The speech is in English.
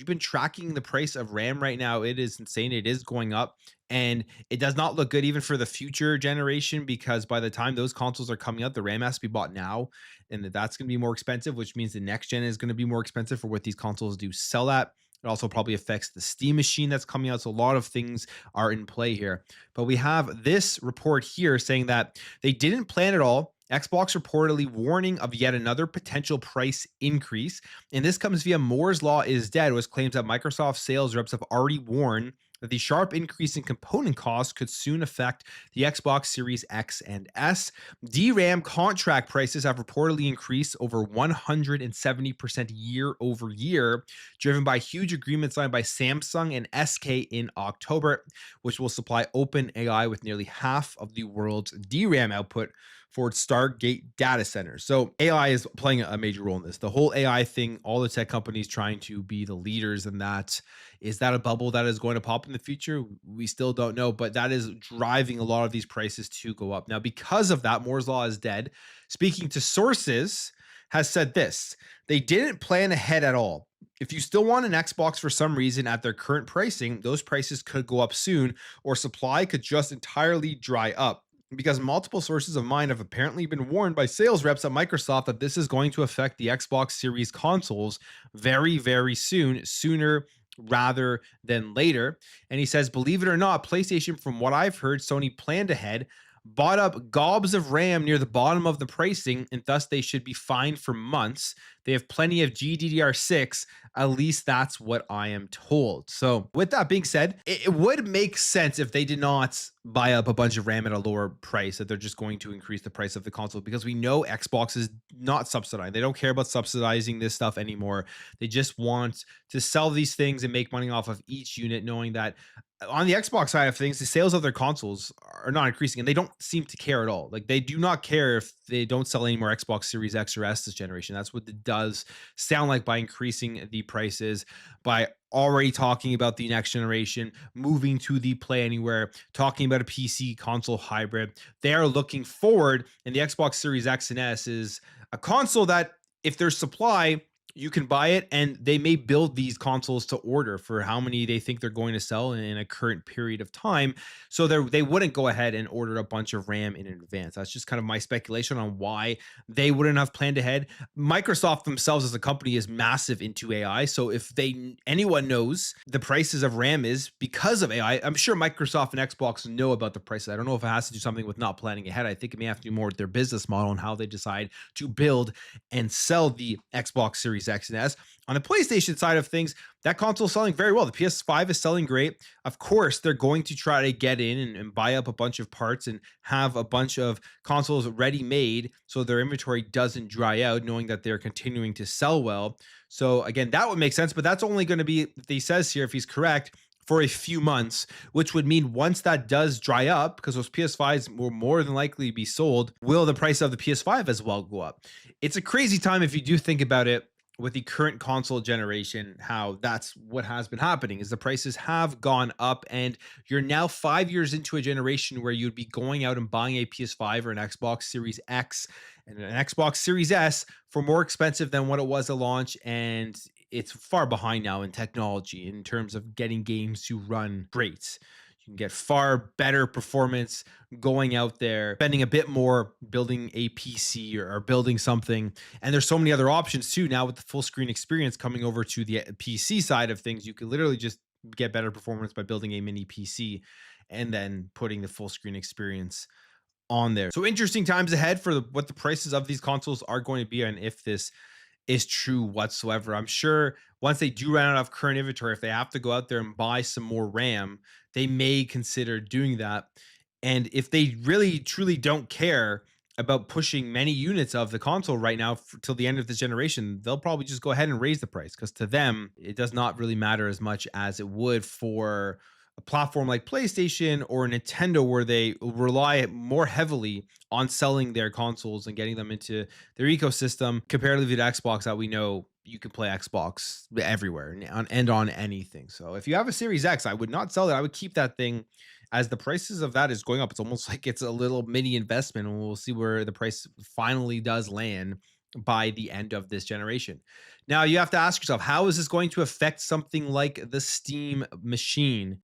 you've been tracking the price of RAM right now, it is insane. It is going up, and it does not look good even for the future generation, because by the time those consoles are coming out, the RAM has to be bought now, and that's going to be more expensive, which means the next gen is going to be more expensive for what these consoles do sell at. It also probably affects the Steam machine that's coming out. So a lot of things are in play here. But we have this report here saying that they didn't plan at all. Xbox reportedly warning of yet another potential price increase. And this comes via Moore's Law is dead, which claims that Microsoft sales reps have already warned that the sharp increase in component costs could soon affect the Xbox Series X and S. DRAM contract prices have reportedly increased over 170% year over year, driven by huge agreements signed by Samsung and SK in October, which will supply OpenAI with nearly half of the world's DRAM output for its Stargate data centers. So AI is playing a major role in this. The whole AI thing, all the tech companies trying to be the leaders in that. Is that a bubble that is going to pop in the future? We still don't know, but that is driving a lot of these prices to go up. Now, because of that, Moore's Law is dead. Speaking to sources, has said this: they didn't plan ahead at all. If you still want an Xbox for some reason at their current pricing, those prices could go up soon, or supply could just entirely dry up, because multiple sources of mine have apparently been warned by sales reps at Microsoft that this is going to affect the Xbox Series consoles very, very soon, sooner rather than later. And he says, believe it or not, PlayStation, from what I've heard, Sony planned ahead, bought up gobs of RAM near the bottom of the pricing, and thus they should be fine for months. They have plenty of GDDR6. At least that's what I am told. So with that being said, it would make sense if they did not buy up a bunch of RAM at a lower price, that they're just going to increase the price of the console, because we know Xbox is not subsidizing. They don't care about subsidizing this stuff anymore. They just want to sell these things and make money off of each unit, knowing that on the Xbox side of things, the sales of their consoles are not increasing, and they don't seem to care at all. Like, they do not care if they don't sell any more Xbox Series X or S this generation. That's what it does sound like, by increasing the prices, by already talking about the next generation, moving to the Play Anywhere, talking about a PC console hybrid. They are looking forward, and the Xbox Series X and S is a console that, if there's supply, you can buy it, and they may build these consoles to order for how many they think they're going to sell in a current period of time. So they wouldn't go ahead and order a bunch of RAM in advance. That's just kind of my speculation on why they wouldn't have planned ahead. Microsoft themselves as a company is massive into AI. So if anyone knows the prices of RAM is because of AI, I'm sure Microsoft and Xbox know about the prices. I don't know if it has to do something with not planning ahead. I think it may have to do more with their business model and how they decide to build and sell the Xbox Series X and S. On the PlayStation side of things, that console is selling very well. The PS5 is selling great. Of course, they're going to try to get in and buy up a bunch of parts and have a bunch of consoles ready made so their inventory doesn't dry out, knowing that they're continuing to sell well. So again, that would make sense, but that's only going to be, he says here, if he's correct, for a few months, which would mean once that does dry up, because those PS5s will more than likely be sold, will the price of the PS5 as well go up? It's a crazy time if you do think about it, with the current console generation, how that's what has been happening, is the prices have gone up, and you're now 5 years into a generation where you'd be going out and buying a PS5 or an Xbox Series X and an Xbox Series S for more expensive than what it was at launch, and it's far behind now in technology in terms of getting games to run great. You can get far better performance going out there, spending a bit more building a PC or building something. And there's so many other options too now with the full screen experience coming over to the PC side of things. You could literally just get better performance by building a mini PC and then putting the full screen experience on there. So interesting times ahead for what the prices of these consoles are going to be, and if this is true whatsoever. I'm sure once they do run out of current inventory, if they have to go out there and buy some more RAM, they may consider doing that. And if they really truly don't care about pushing many units of the console right now till the end of this generation, they'll probably just go ahead and raise the price, because to them, it does not really matter as much as it would for a platform like PlayStation or Nintendo, where they rely more heavily on selling their consoles and getting them into their ecosystem, comparatively to Xbox, that we know you can play Xbox everywhere and on anything. So if you have a Series X, I would not sell it. I would keep that thing, as the prices of that is going up. It's almost like it's a little mini investment, and we'll see where the price finally does land by the end of this generation. Now you have to ask yourself, how is this going to affect something like the Steam machine?